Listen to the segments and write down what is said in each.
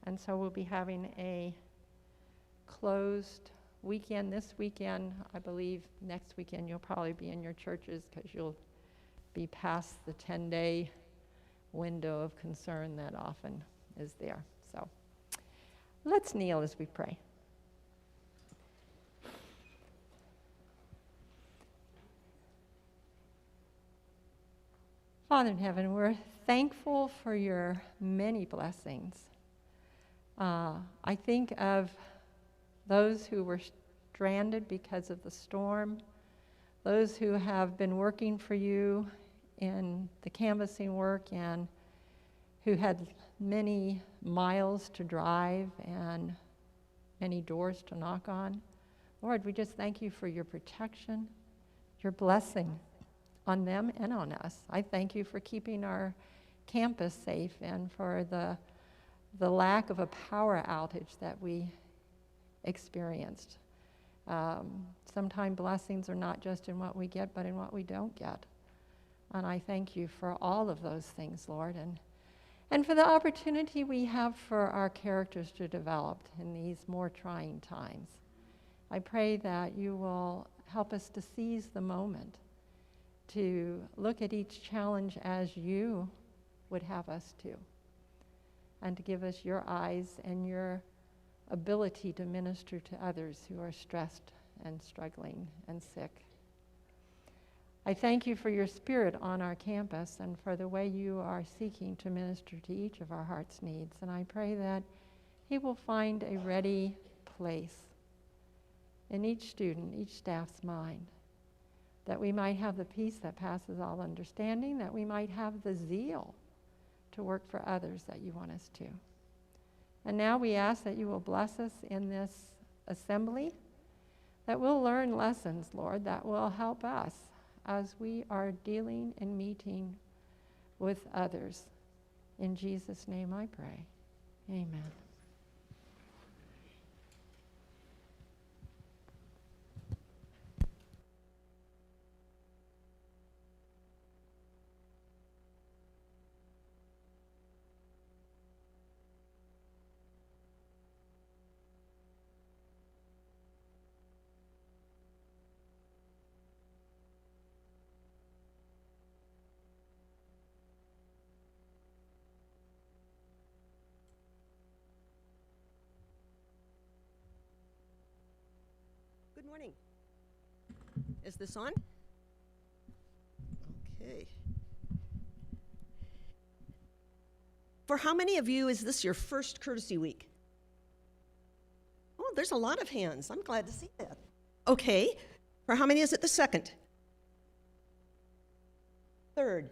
And so we'll be having a closed weekend this weekend. I believe next weekend you'll probably be in your churches because you'll be past the 10-day window of concern that often is there. So let's kneel as we pray. Father in heaven, we're thankful for your many blessings. I think of those who were stranded because of the storm, those who have been working for you in the canvassing work and who had many miles to drive and many doors to knock on. Lord, we just thank you for your protection, your blessing on them and on us. I thank you for keeping our campus safe and for the lack of a power outage that we experienced. Sometimes blessings are not just in what we get, but in what we don't get. And I thank you for all of those things, Lord, and for the opportunity we have for our characters to develop in these more trying times. I pray that you will help us to seize the moment, to look at each challenge as you would have us to, and to give us your eyes and your ability to minister to others who are stressed and struggling and sick. I thank you for your spirit on our campus and for the way you are seeking to minister to each of our heart's needs. And I pray that he will find a ready place in each student, each staff's mind, that we might have the peace that passes all understanding, that we might have the zeal to work for others that you want us to. And now we ask that you will bless us in this assembly, that we'll learn lessons, Lord, that will help us as we are dealing and meeting with others. In Jesus' name I pray. Amen. Good morning. Is this on? Okay. For how many of you is this your first courtesy week? Oh, there's a lot of hands. I'm glad to see that. Okay. For how many is it the second? Third?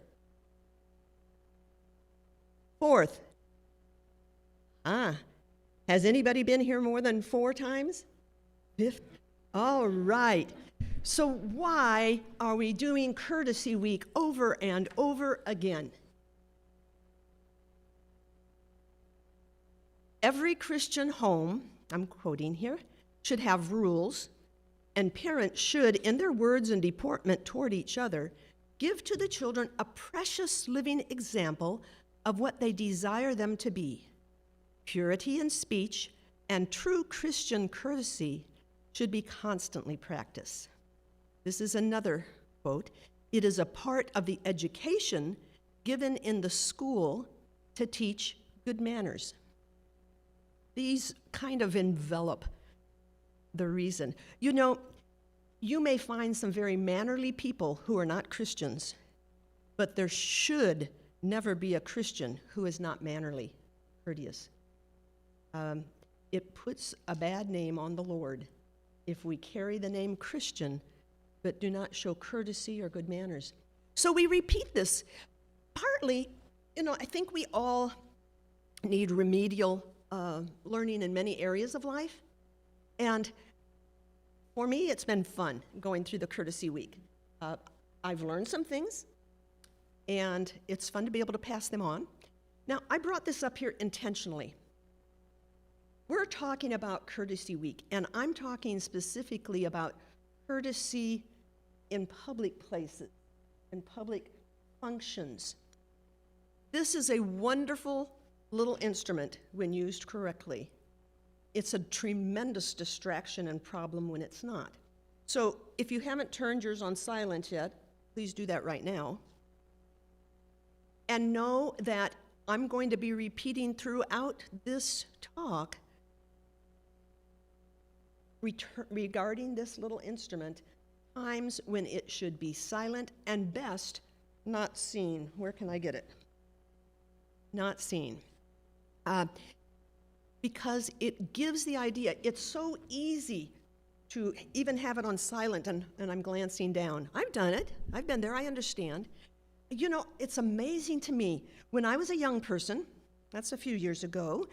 Fourth? Has anybody been here more than 4 times? Fifth? All right. So why are we doing Courtesy Week over and over again? Every Christian home, I'm quoting here, should have rules, and parents should, in their words and deportment toward each other, give to the children a precious living example of what they desire them to be. Purity in speech and true Christian courtesy should be constantly practiced. This is another quote. It is a part of the education given in the school to teach good manners. These kind of envelop the reason. You know, you may find some very mannerly people who are not Christians, but there should never be a Christian who is not mannerly, courteous. It puts a bad name on the Lord if we carry the name Christian but do not show courtesy or good manners. So we repeat this. Partly, I think we all need remedial learning in many areas of life. And for me, it's been fun going through the Courtesy Week. I've learned some things, and it's fun to be able to pass them on. Now, I brought this up here intentionally. We're talking about Courtesy Week, and I'm talking specifically about courtesy in public places, in public functions. This is a wonderful little instrument, when used correctly, it's a tremendous distraction and problem when it's not. So if you haven't turned yours on silent yet, please do that right now. And know that I'm going to be repeating throughout this talk regarding this little instrument times when it should be silent and best not seen. Where can I get it? Not seen. Because it gives the idea, it's so easy to even have it on silent and I'm glancing down. I've done it. I've been there. I understand. You know, it's amazing to me. When I was a young person, that's a few years ago,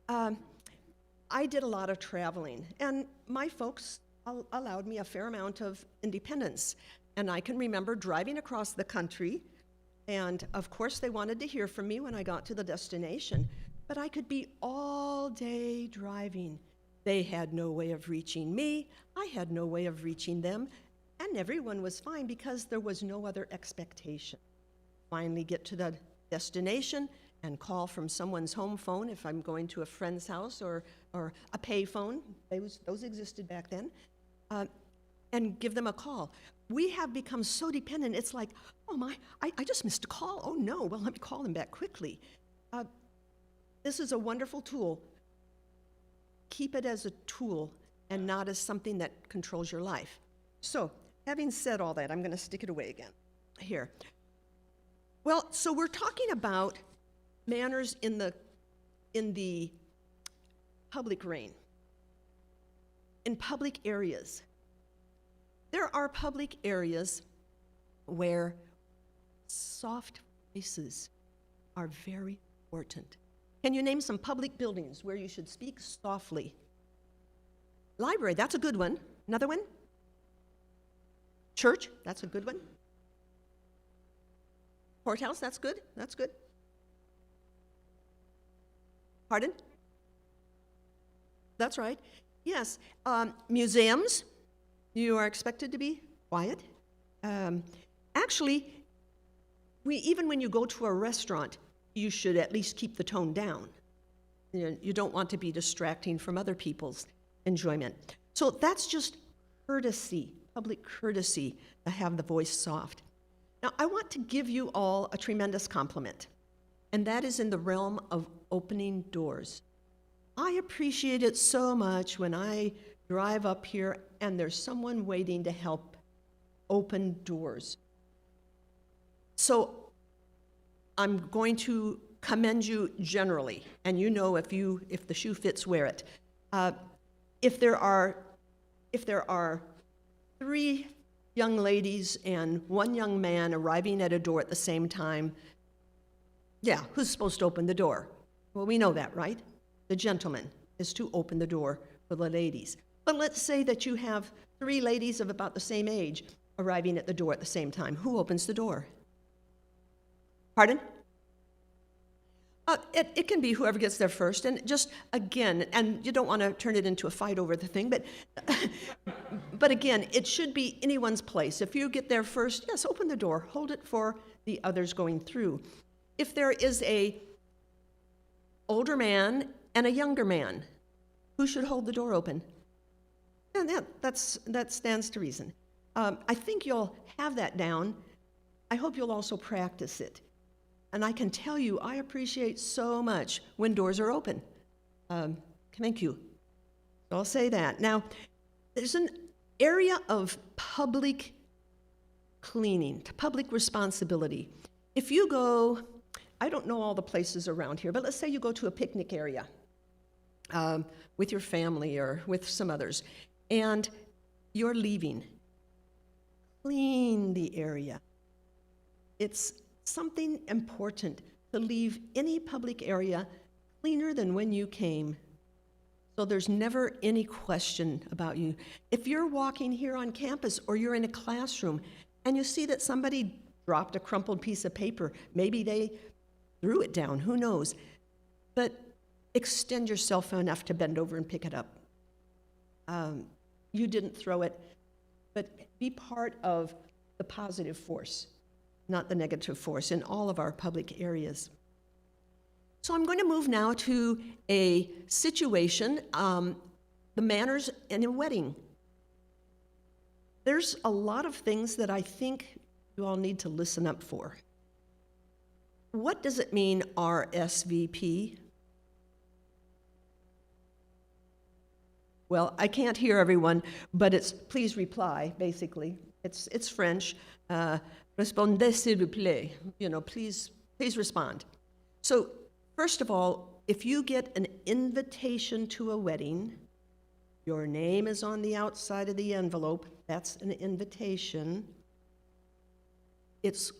I did a lot of traveling, and my folks allowed me a fair amount of independence. And I can remember driving across the country, and of course they wanted to hear from me when I got to the destination, but I could be all day driving. They had no way of reaching me, I had no way of reaching them, and everyone was fine because there was no other expectation. Finally get to the destination and call from someone's home phone if I'm going to a friend's house, or a pay phone, those existed back then, and give them a call. We have become so dependent, it's like, oh my, I just missed a call. Oh no, well let me call them back quickly. This is a wonderful tool. Keep it as a tool and not as something that controls your life. So, having said all that, I'm going to stick it away again here. Well, so we're talking about manners in the public reign, in public areas. There are public areas where soft voices are very important. Can you name some public buildings where you should speak softly? Library, that's a good one. Another one? Church, that's a good one. Courthouse, that's good. That's good. Pardon? That's right. Yes. Museums, you are expected to be quiet. Actually, even when you go to a restaurant, you should at least keep the tone down. You don't want to be distracting from other people's enjoyment. So that's just courtesy, public courtesy, to have the voice soft. Now, I want to give you all a tremendous compliment, and that is in the realm of opening doors. I appreciate it so much when I drive up here and there's someone waiting to help open doors. So I'm going to commend you generally, and you know if the shoe fits, wear it. If there are 3 young ladies and 1 young man arriving at a door at the same time, yeah, who's supposed to open the door? Well, we know that, right? The gentleman is to open the door for the ladies. But let's say that you have 3 ladies of about the same age arriving at the door at the same time. Who opens the door? Pardon? It can be whoever gets there first, and just again, and you don't want to turn it into a fight over the thing, but again, it should be anyone's place. If you get there first, yes, open the door, hold it for the others going through. If there is a older man and a younger man, who should hold the door open? And that stands to reason. I think you'll have that down. I hope you'll also practice it. And I can tell you, I appreciate so much when doors are open. Thank you. So I'll say that. Now, there's an area of public cleaning, public responsibility. If you go, I don't know all the places around here, but let's say you go to a picnic area with your family or with some others, and you're leaving. Clean the area. It's something important to leave any public area cleaner than when you came, so there's never any question about you. If you're walking here on campus or you're in a classroom and you see that somebody dropped a crumpled piece of paper, maybe they threw it down, who knows, but extend yourself enough to bend over and pick it up. You didn't throw it, but be part of the positive force, not the negative force, in all of our public areas. So I'm going to move now to a situation, the manners in a wedding. There's a lot of things that I think you all need to listen up for. What does it mean, RSVP? Well, I can't hear everyone, but it's please reply, basically. It's French. Répondez s'il vous plaît. Please respond. So, first of all, if you get an invitation to a wedding, your name is on the outside of the envelope. That's an invitation. It's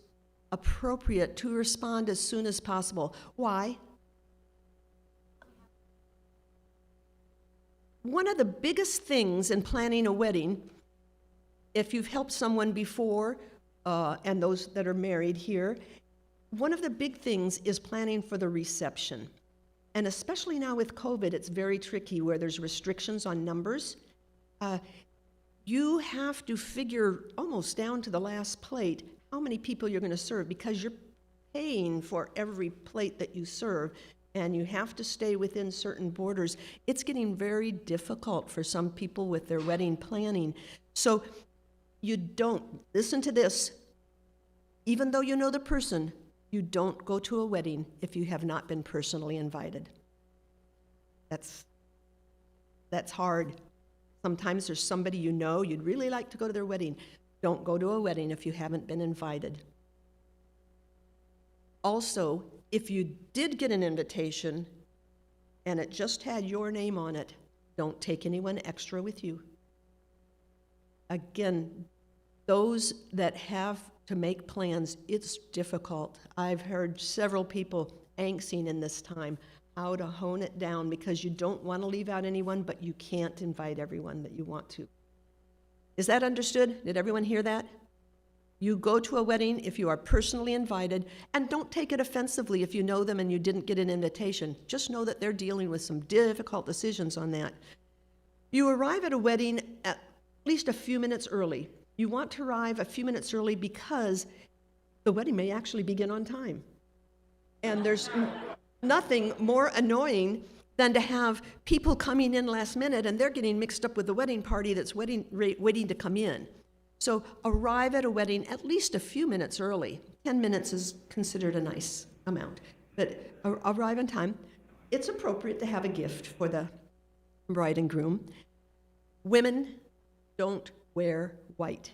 appropriate to respond as soon as possible. Why? One of the biggest things in planning a wedding, if you've helped someone before, and those that are married here, one of the big things is planning for the reception. And especially now with COVID, it's very tricky where there's restrictions on numbers. You have to figure almost down to the last plate how many people you're going to serve, because you're paying for every plate that you serve, and you have to stay within certain borders. It's getting very difficult for some people with their wedding planning. So you don't, listen to this, even though you know the person, you don't go to a wedding if you have not been personally invited. That's hard. Sometimes there's somebody you know, you'd really like to go to their wedding. Don't go to a wedding if you haven't been invited. Also, if you did get an invitation and it just had your name on it, don't take anyone extra with you. Again, those that have to make plans, it's difficult. I've heard several people angsting in this time how to hone it down, because you don't want to leave out anyone, but you can't invite everyone that you want to. Is that understood? Did everyone hear that? You go to a wedding if you are personally invited, and don't take it offensively if you know them and you didn't get an invitation. Just know that they're dealing with some difficult decisions on that. You arrive at a wedding at least a few minutes early. You want to arrive a few minutes early because the wedding may actually begin on time. And there's nothing more annoying than to have people coming in last minute and they're getting mixed up with the wedding party that's waiting to come in. So arrive at a wedding at least a few minutes early. 10 minutes is considered a nice amount, but arrive on time. It's appropriate to have a gift for the bride and groom. Women don't wear white.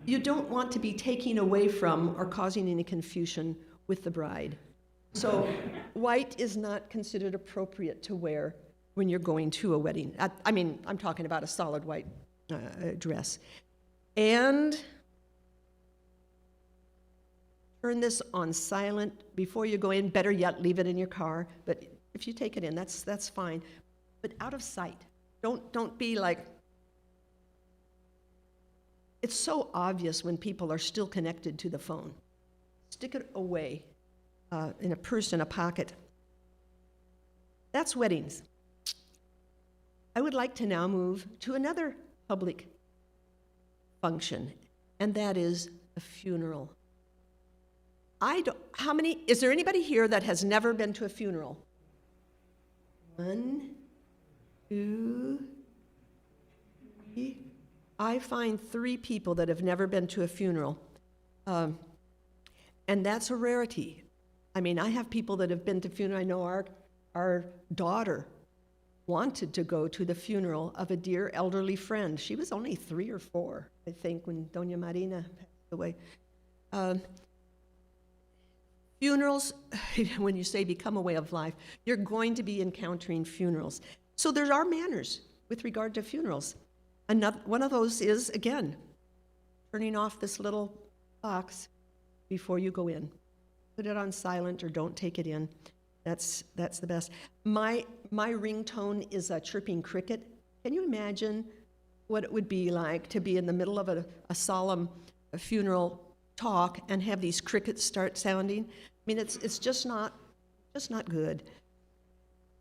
You don't want to be taking away from or causing any confusion with the bride. So white is not considered appropriate to wear when you're going to a wedding. I'm talking about a solid white dress. And turn this on silent before you go in. Better yet, leave it in your car. But if you take it in, that's fine. But out of sight. Don't be like. It's so obvious when people are still connected to the phone. Stick it away in a purse, in a pocket. That's weddings. I would like to now move to another public function, and that is a funeral. Is there anybody here that has never been to a funeral? 1, 2, 3. I find 3 people that have never been to a funeral, and that's a rarity. I have people that have been to funeral. I know our daughter wanted to go to the funeral of a dear elderly friend. She was only 3 or 4, I think, when Doña Marina passed away. Funerals, when you say become a way of life, you're going to be encountering funerals. So there are manners with regard to funerals. One of those is, again, turning off this little box before you go in. Put it on silent or don't take it in. That's the best. My ringtone is a chirping cricket. Can you imagine what it would be like to be in the middle of a solemn funeral talk and have these crickets start sounding? It's just not good.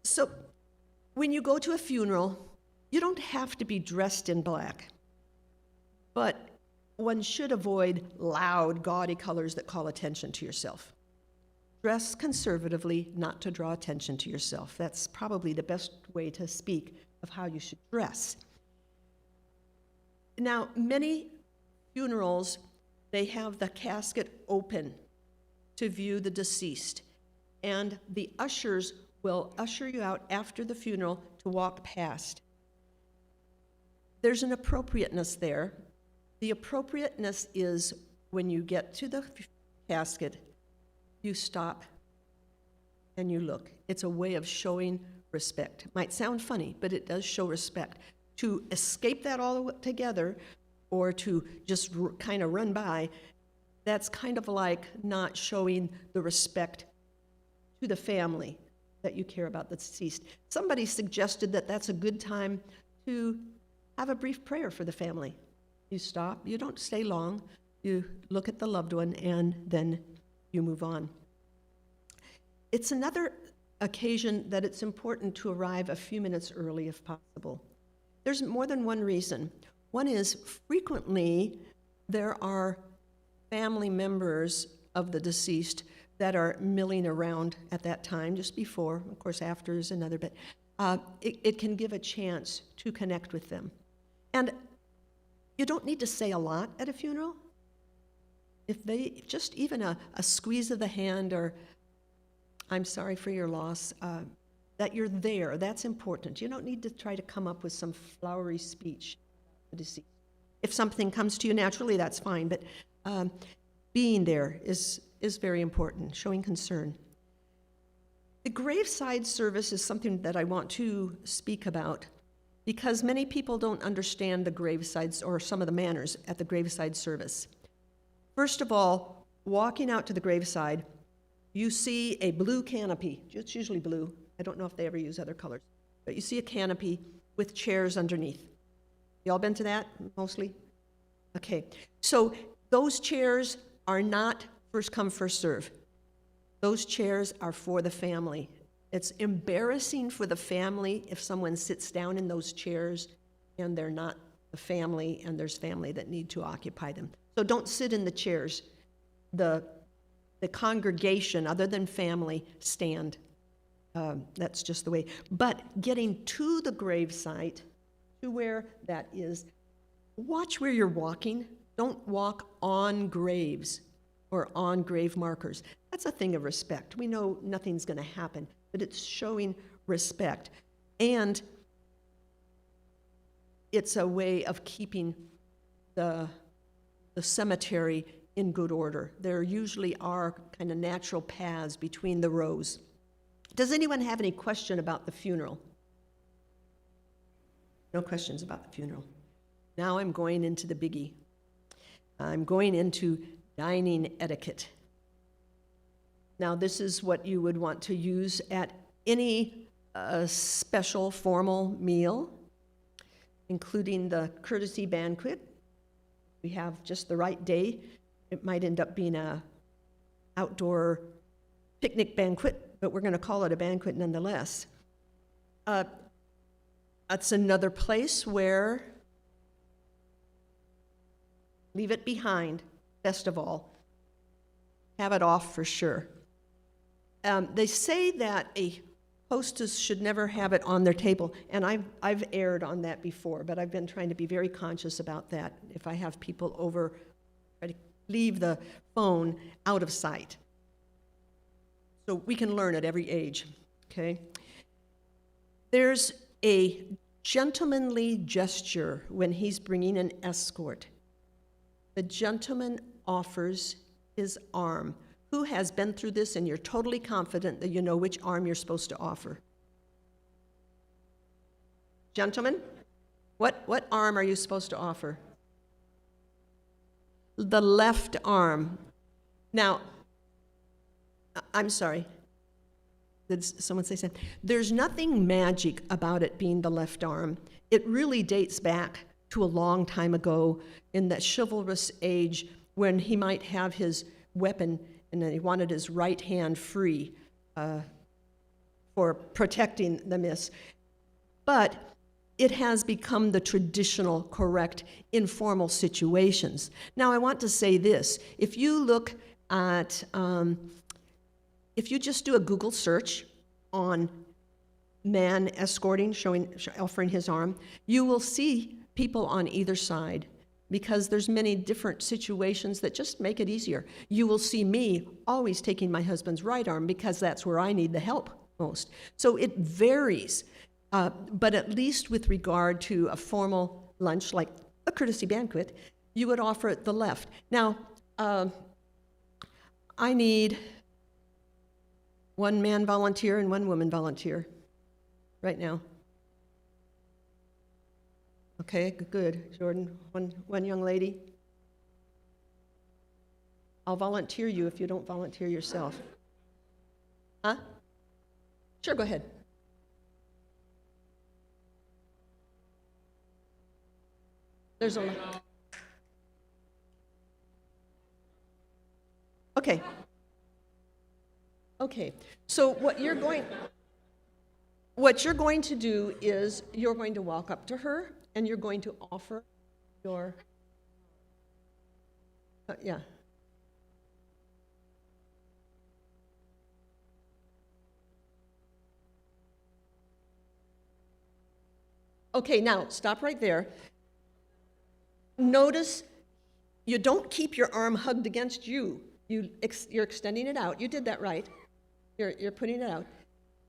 So when you go to a funeral, you don't have to be dressed in black, but one should avoid loud, gaudy colors that call attention to yourself. Dress conservatively, not to draw attention to yourself. That's probably the best way to speak of how you should dress. Now, many funerals, they have the casket open to view the deceased, and the ushers will usher you out after the funeral to walk past. There's an appropriateness there. The appropriateness is when you get to the casket, you stop and you look. It's a way of showing respect. It might sound funny, but it does show respect. To escape that all together or to just kind of run by, that's kind of like not showing the respect to the family that you care about the deceased. Somebody suggested that that's a good time to have a brief prayer for the family. You stop, you don't stay long, you look at the loved one, and then you move on. It's another occasion that it's important to arrive a few minutes early if possible. There's more than one reason. One is frequently there are family members of the deceased that are milling around at that time, just before. Of course, after is another, but it can give a chance to connect with them. And you don't need to say a lot at a funeral. If they, just even a squeeze of the hand or, I'm sorry for your loss, that you're there, that's important. You don't need to try to come up with some flowery speech. If something comes to you naturally, that's fine, but being there is very important, showing concern. The graveside service is something that I want to speak about because many people don't understand the gravesides or some of the manners at the graveside service. First of all, walking out to the graveside, you see a blue canopy. It's usually blue. I don't know if they ever use other colors, but you see a canopy with chairs underneath. You all been to that, mostly? Okay, so those chairs are not first come, first serve. Those chairs are for the family. It's embarrassing for the family if someone sits down in those chairs and they're not the family and there's family that need to occupy them. So don't sit in the chairs. The congregation, other than family, stand. That's just the way. But getting to the gravesite, to where that is, watch where you're walking. Don't walk on graves or on grave markers. That's a thing of respect. We know nothing's going to happen, but it's showing respect. And it's a way of keeping the cemetery in good order. There usually are kind of natural paths between the rows. Does anyone have any question about the funeral? No questions about the funeral. Now I'm going into the biggie. I'm going into dining etiquette. Now this is what you would want to use at any special formal meal, including the courtesy banquet. We have just the right day. It might end up being an outdoor picnic banquet, but we're going to call it a banquet nonetheless. That's another place where leave it behind, best of all. Have it off for sure. They say that a hostess should never have it on their table, and I've erred on that before, but I've been trying to be very conscious about that. If I have people over, try to leave the phone out of sight. So we can learn at every age, okay? There's a gentlemanly gesture when he's bringing an escort. The gentleman offers his arm. Who has been through this and you're totally confident that you know which arm you're supposed to offer? Gentlemen, what arm are you supposed to offer? The left arm. Now, I'm sorry. Did someone say something? There's nothing magic about it being the left arm. It really dates back to a long time ago in that chivalrous age when he might have his weapon and then he wanted his right hand free for protecting the miss. But it has become the traditional, correct, informal situations. Now, I want to say this. If you look at if you just do a Google search on man escorting, offering his arm, you will see people on either side, because there's many different situations that just make it easier. You will see me always taking my husband's right arm because that's where I need the help most. So it varies, but at least with regard to a formal lunch like a courtesy banquet, you would offer the left. Now, I need one man volunteer and one woman volunteer right now. Okay, good. Jordan, one young lady. I'll volunteer you if you don't volunteer yourself. Huh? Sure, go ahead. There's a... Okay. Okay, so what you're going to do is you're going to walk up to her and you're going to offer your, yeah. Okay, now stop right there. Notice you don't keep your arm hugged against you. You're extending it out. You did that right. You're putting it out.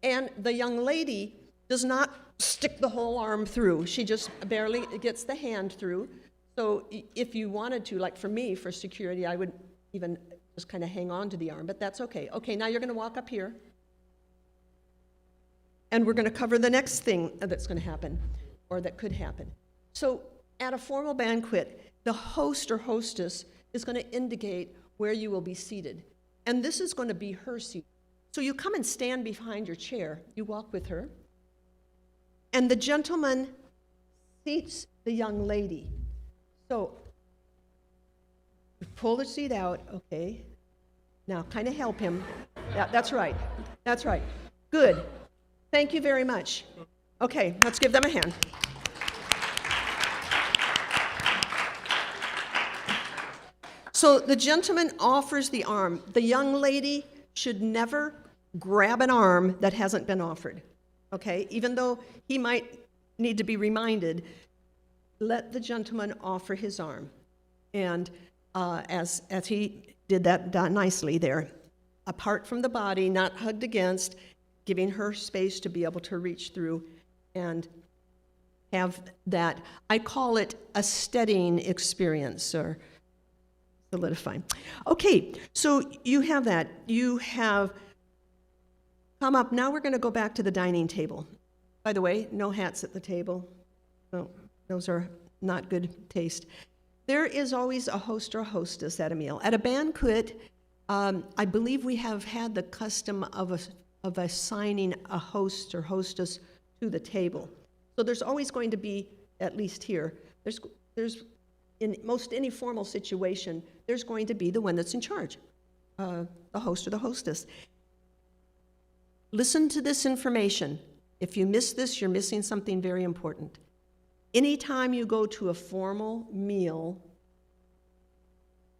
And the young lady does not stick the whole arm through. She just barely gets the hand through. So if you wanted to, like for me, for security, I would even just kind of hang on to the arm, but that's okay. Okay, now you're going to walk up here. And we're going to cover the next thing that's going to happen, or that could happen. So at a formal banquet, the host or hostess is going to indicate where you will be seated. And this is going to be her seat. So you come and stand behind your chair. You walk with her. And the gentleman seats the young lady. So you pull the seat out. Okay. Now kind of help him. Yeah, that's right. That's right. Good. Thank you very much. Okay, let's give them a hand. So the gentleman offers the arm. The young lady should never grab an arm that hasn't been offered, okay? Even though he might need to be reminded, let the gentleman offer his arm. And as he did that nicely there, apart from the body, not hugged against, giving her space to be able to reach through and have that, I call it a steadying experience, or solidifying. Okay, so you have that. You have come up. Now we're going to go back to the dining table. By the way, no hats at the table. No, those are not good taste. There is always a host or a hostess at a meal. At a banquet, I believe we have had the custom of assigning a host or hostess to the table. So there's always going to be, at least here, there's in most any formal situation, there's going to be the one that's in charge, the host or the hostess. Listen to this information. If you miss this, you're missing something very important. Anytime you go to a formal meal,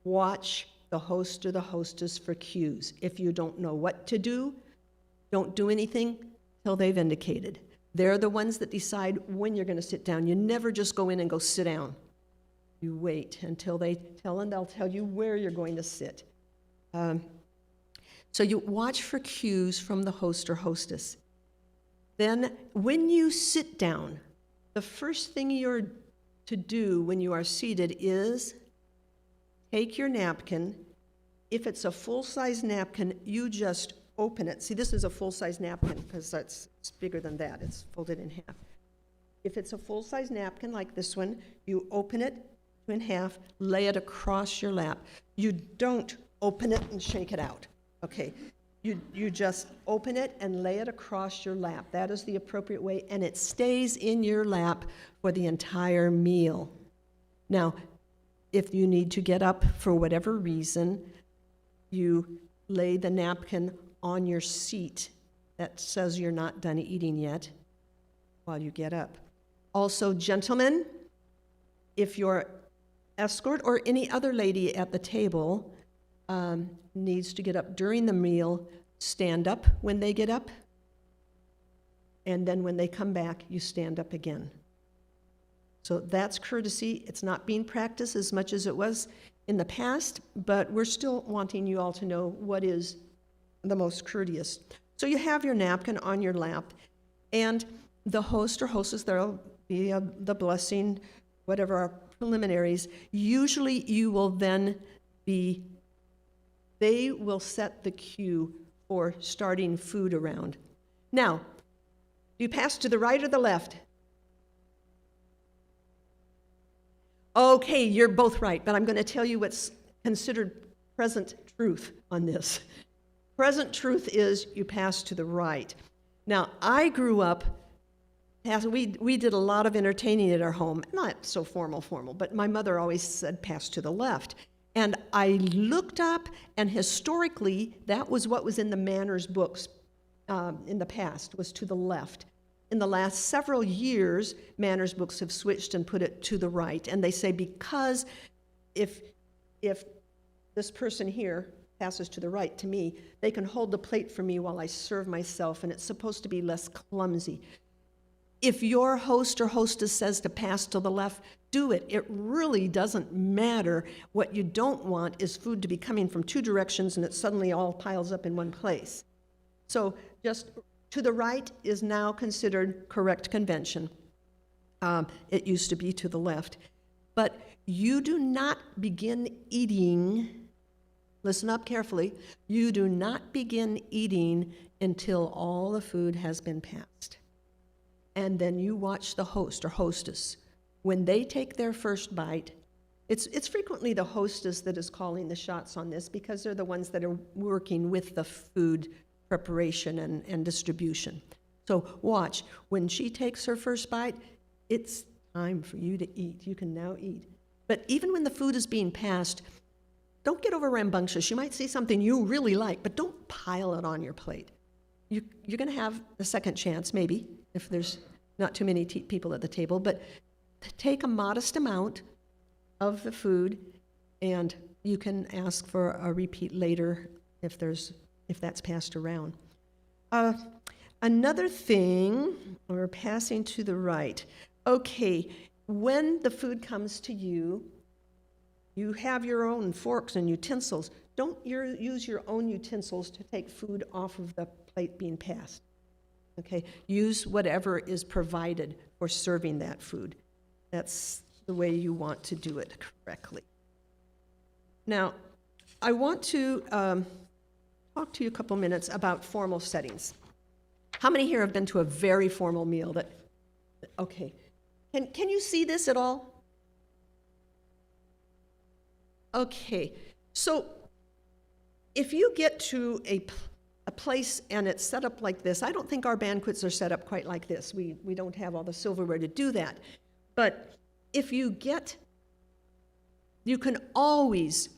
watch the host or the hostess for cues. If you don't know what to do, don't do anything till they've indicated. They're the ones that decide when you're going to sit down. You never just go in and go sit down. You wait until they tell, and they'll tell you where you're going to sit. So you watch for cues from the host or hostess. Then when you sit down, the first thing you're to do when you are seated is take your napkin. If it's a full-size napkin, you just open it. See, this is a full-size napkin because it's bigger than that. It's folded in half. If it's a full-size napkin like this one, you open it in half, lay it across your lap. You don't open it and shake it out. Okay, you just open it and lay it across your lap. That is the appropriate way, and it stays in your lap for the entire meal. Now, if you need to get up for whatever reason, you lay the napkin on your seat that says you're not done eating yet while you get up. Also, gentlemen, if your escort or any other lady at the table needs to get up during the meal, stand up when they get up, and then when they come back, you stand up again. So that's courtesy. It's not being practiced as much as it was in the past, but we're still wanting you all to know what is the most courteous. So you have your napkin on your lap, and the host or hostess, there'll be the blessing, whatever our preliminaries. Usually you will then they will set the cue for starting food around. Now, do you pass to the right or the left? Okay, you're both right, but I'm going to tell you what's considered present truth on this. Present truth is you pass to the right. Now, I grew up, we did a lot of entertaining at our home, not so formal, but my mother always said pass to the left. And I looked up, and historically, that was what was in the manners books in the past, was to the left. In the last several years, manners books have switched and put it to the right. And they say because if this person here passes to the right to me, they can hold the plate for me while I serve myself, and it's supposed to be less clumsy. If your host or hostess says to pass to the left, do it. It really doesn't matter. What you don't want is food to be coming from two directions and it suddenly all piles up in one place. So just to the right is now considered correct convention. It used to be to the left. But you do not begin eating, listen up carefully, you do not begin eating until all the food has been passed. And then you watch the host or hostess. When they take their first bite, it's frequently the hostess that is calling the shots on this because they're the ones that are working with the food preparation and distribution. So watch, when she takes her first bite, it's time for you to eat. You can now eat. But even when the food is being passed, don't get over rambunctious. You might see something you really like, but don't pile it on your plate. You're going to have a second chance, maybe, if there's not too many people at the table, but take a modest amount of the food, and you can ask for a repeat later if that's passed around. Another thing, we're passing to the right. Okay, when the food comes to you, you have your own forks and utensils. Don't use your own utensils to take food off of the plate being passed. Okay, use whatever is provided for serving that food. That's the way you want to do it correctly. Now, I want to talk to you a couple minutes about formal settings. How many here have been to a very formal meal okay. Can you see this at all? Okay, so if you get to a place and it's set up like this, I don't think our banquets are set up quite like this. We don't have all the silverware to do that. But if you can always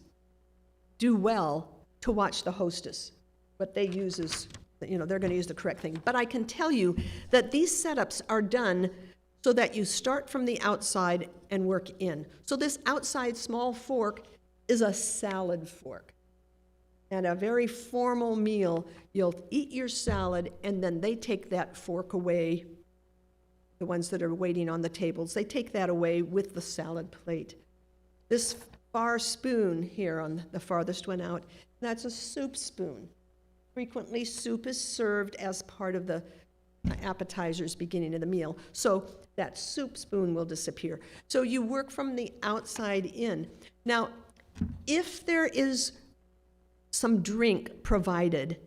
do well to watch the hostess. What they use is, they're going to use the correct thing. But I can tell you that these setups are done so that you start from the outside and work in. So this outside small fork is a salad fork. At a very formal meal, you'll eat your salad, and then they take that fork away. The ones that are waiting on the tables, they take that away with the salad plate. This far spoon here on the farthest one out, that's a soup spoon. Frequently, soup is served as part of the appetizers beginning of the meal. So that soup spoon will disappear. So you work from the outside in. Now, if there is some drink provided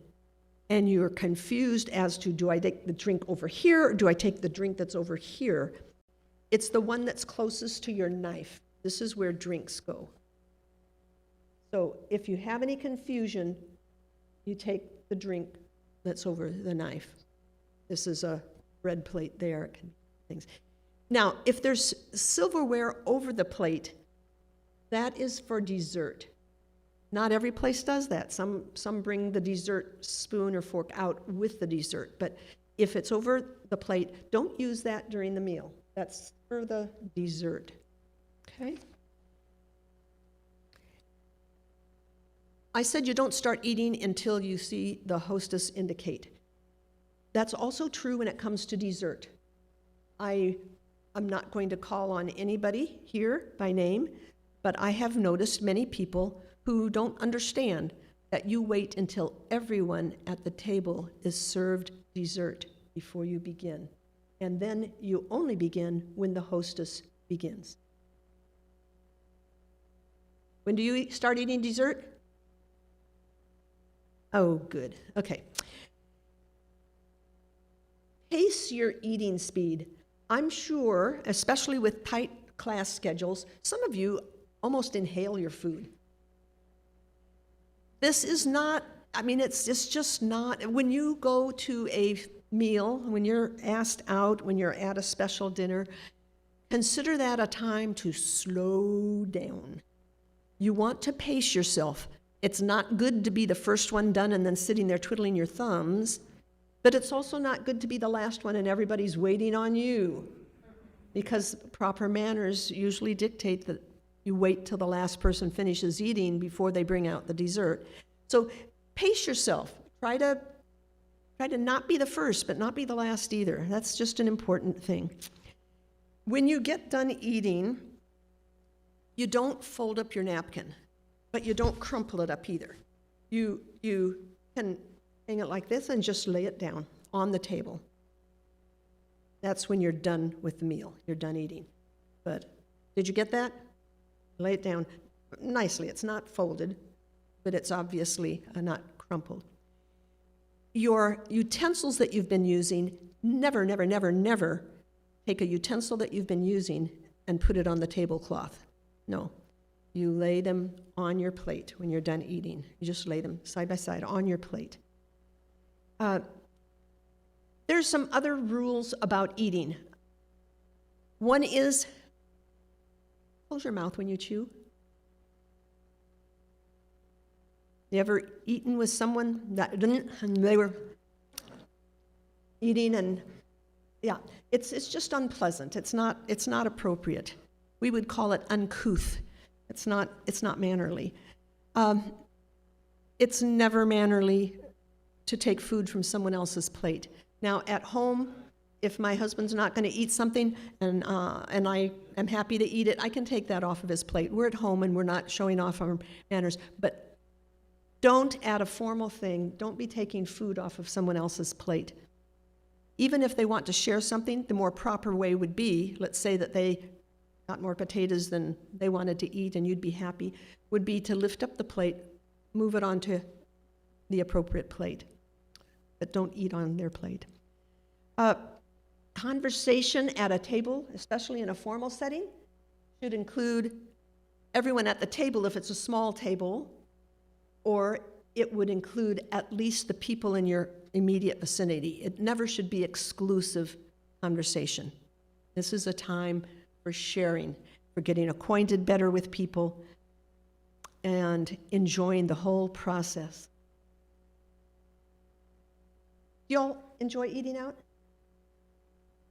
and you're confused as to, do I take the drink over here or do I take the drink that's over here? It's the one that's closest to your knife. This is where drinks go. So if you have any confusion, you take the drink that's over the knife. This is a red plate there. Things. Now, if there's silverware over the plate, that is for dessert. Not every place does that. Some bring the dessert spoon or fork out with the dessert. But if it's over the plate, don't use that during the meal. That's for the dessert. Okay? I said you don't start eating until you see the hostess indicate. That's also true when it comes to dessert. I'm not going to call on anybody here by name, but I have noticed many people who don't understand that you wait until everyone at the table is served dessert before you begin. And then you only begin when the hostess begins. When do you start eating dessert? Oh, good. Okay. Pace your eating speed. I'm sure, especially with tight class schedules, some of you almost inhale your food. This is not, it's just not, when you go to a meal, when you're asked out, when you're at a special dinner, consider that a time to slow down. You want to pace yourself. It's not good to be the first one done and then sitting there twiddling your thumbs, but it's also not good to be the last one and everybody's waiting on you, because proper manners usually dictate that you wait till the last person finishes eating before they bring out the dessert. So pace yourself. Try to not be the first, but not be the last either. That's just an important thing. When you get done eating, you don't fold up your napkin, but you don't crumple it up either. You can hang it like this and just lay it down on the table. That's when you're done with the meal. You're done eating. But did you get that? Lay it down nicely. It's not folded, but it's obviously not crumpled. Your utensils that you've been using, never, never, never, never take a utensil that you've been using and put it on the tablecloth. No. You lay them on your plate when you're done eating. You just lay them side by side on your plate. There's some other rules about eating. One is, close your mouth when you chew. You ever eaten with someone that didn't, and they were eating, and yeah, it's just unpleasant. It's not appropriate. We would call it uncouth. It's not mannerly. It's never mannerly to take food from someone else's plate. Now, at home, if my husband's not going to eat something and I am happy to eat it, I can take that off of his plate. We're at home and we're not showing off our manners. But don't, at a formal thing, don't be taking food off of someone else's plate. Even if they want to share something, the more proper way would be, let's say that they got more potatoes than they wanted to eat and you'd be happy, would be to lift up the plate, move it onto the appropriate plate. But don't eat on their plate. Conversation at a table, especially in a formal setting, should include everyone at the table if it's a small table, or it would include at least the people in your immediate vicinity. It never should be exclusive conversation. This is a time for sharing, for getting acquainted better with people, and enjoying the whole process. Do y'all enjoy eating out?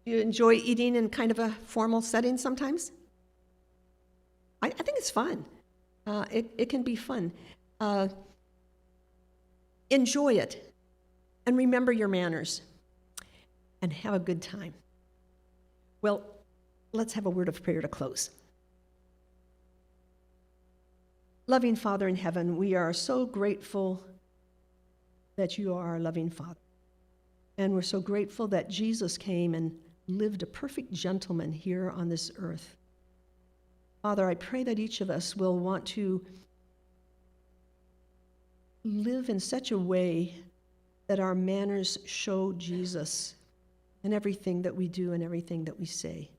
Do you enjoy eating in kind of a formal setting sometimes? I think it's fun. It can be fun. Enjoy it, and remember your manners, and have a good time. Well, let's have a word of prayer to close. Loving Father in heaven, we are so grateful that you are our loving Father. And we're so grateful that Jesus came and lived a perfect gentleman here on this earth. Father, I pray that each of us will want to live in such a way that our manners show Jesus in everything that we do and everything that we say.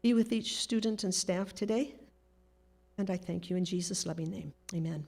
Be with each student and staff today, and I thank you in Jesus' loving name. Amen.